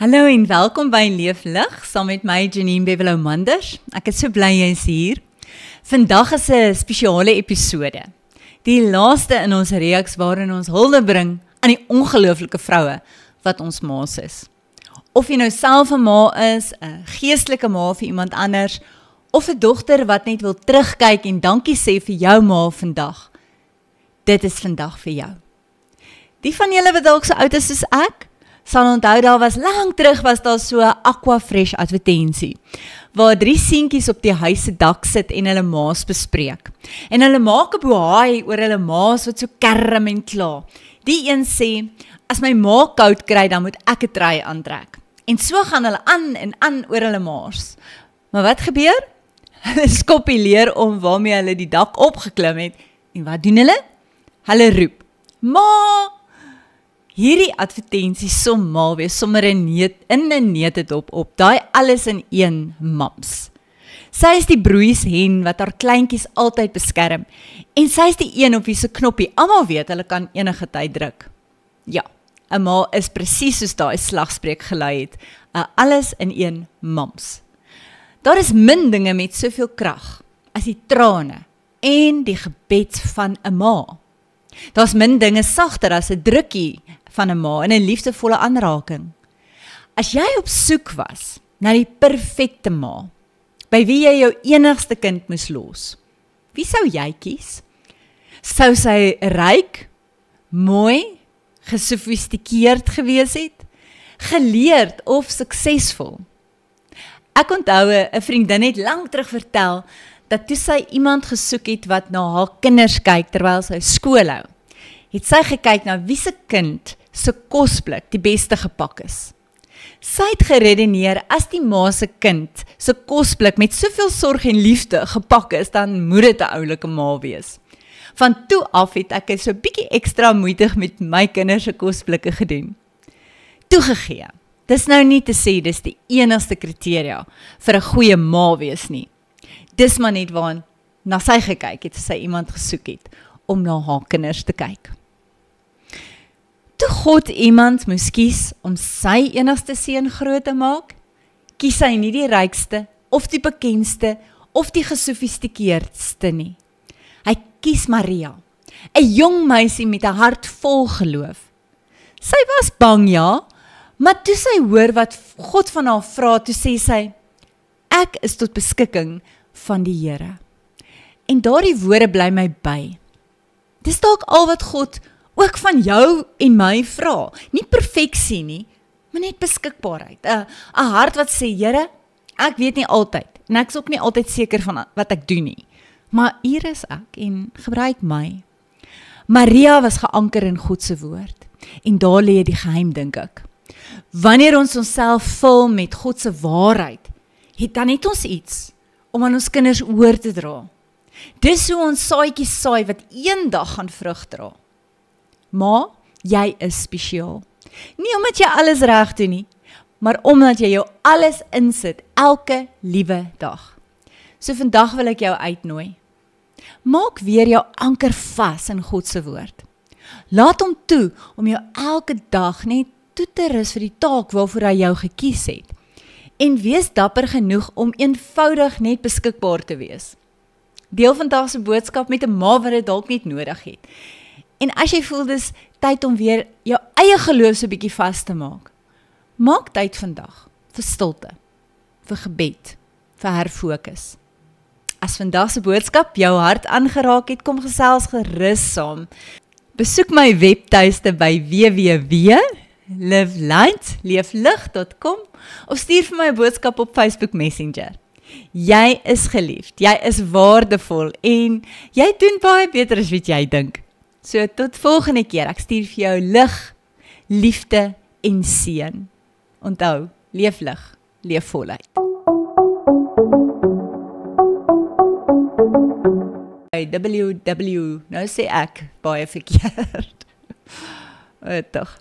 Hallo en welkom by Leef Lig, saam met my Janine Bevelou-Manders. Ek is so bly jy is hier. Vandag is 'n spesiale episode. Die laaste in ons reeks waarin ons hulde bring aan die ongelooflike vroue wat ons ma's is. Of jy nou self 'n ma is, 'n geestelike ma vir iemand anders, of 'n dogter wat net wil terugkyk en dankie sê vir jou ma vandag. Dit is vandag vir jou. Die van julle wat dalk so oud is soos ek, sal onthou daar was lank terug was daar so 'n Aquafresh advertensie, waar 3 seentjies op die huis se dak sit en hulle ma's bespreek. En hulle maak 'n bohaai oor hulle ma's wat so kerm en kla. Die een sê, as my ma koud kry, dan moet ek 'n trui aantrek. En so gaan hulle aan en aan oor hulle ma's. Maar wat gebeur? Hulle skop die leer om waarmee hulle die dak opgeklim het. En wat doen hulle? Hulle roep, Ma! Hierdie advertensie som mal wees sommer in 'n neutedop op, daai alles in een mams. Sy is die broeishen wat haar kleintjies altyd beskerm, en sy is die een op wie se knoppie almal weet hulle kan enige tyd druk. Ja, 'n ma is presies soos daai slagspreuk gelei het, 'n alles in een mams. Daar is min dinge met soveel krag as die trane en die gebed van 'n ma. Daar's min dinge sagter as 'n drukkie van 'n ma en 'n liefdevolle aanraking. As jy op soek was na die perfekte ma, by wie jy jou enigste kind moes los, wie sou jy kies? Sou sy ryk, mooi, gesofistikeerd gewees het, geleerd of suksesvol? Ek onthou 'n vriendin het lank terug vertel dat toe sy iemand gesoek het wat na haar kinders kyk terwyl sy skool hou, het sy gekyk na wie se kind se kosblik die beste gepak is. Sy het geredeneer, as die ma se kind se kosblik met soveel sorg en liefde gepak is, dan moet dit 'n oulike ma wees. Van toe af het ek so 'n bietjie ekstra moeite met my kinders se kosblikke gedoen. Toegegee, dis nou nie te sê dis die enigste kriteria vir 'n goeie ma wees nie. Dis maar net waar na sy gekyk het, as sy iemand gesoek het om na haar kinders te kyk. Toe God iemand moes kies om sy enigste seun groot te maak, kies hy nie die rykste, of die bekendste, of die gesofistikeerdste nie. Hy kies Maria, 'n jong meisie met 'n hart vol geloof. Sy was bang, ja, maar toe sy hoor wat God van haar vra, toe sê sy, ek is tot beskikking van die Here. En daardie woorde bly my by. Dis dalk al wat God ook van jou en my vra. Nie perfeksie nie, maar net beskikbaarheid. 'n hart wat sê, Here, ek weet nie altyd, en ek is ook nie altyd seker van wat ek doen nie, maar hier is ek en gebruik my. Maria was geanker in God se woord, en daar lê die geheim, dink ek. Wanneer ons onsself vul met God se waarheid, dan het ons iets om aan ons kinders oor te dra. Dis hoe ons saadjies saai wat eendag gaan vrug dra. Ma, jy is spesiaal. Nie omdat jy alles reg doen nie, maar omdat jy jou alles insit, elke liewe dag. So vandag wil ek jou uitnooi. Maak weer jou anker vas in God se woord. Laat hom toe om jou elke dag net toe te rus vir die taak waarvoor hy jou gekies het. En wees dapper genoeg om eenvoudig net beskikbaar te wees. Deel vandag se boodskap met 'n ma wat dit dalk net nodig het. En as jy voel dis tyd om weer jou eie geloof so 'n bietjie vas te maak, maak tyd vandag vir stilte, vir gebed, vir herfokus. As vandag se boodskap jou hart aangeraak het, kom gesels gerus saam. Besoek my webtuiste by www.leeflig.com of stuur vir my 'n boodskap op Facebook Messenger. Jy is geliefd, jy is waardevol en jy doen baie beter as wat jy dink. So tot volgende keer, ek stuur vir jou lig, liefde en seën. Onthou, leef lig, leef voluit. www, nou sê ek baie verkeerd. Tog.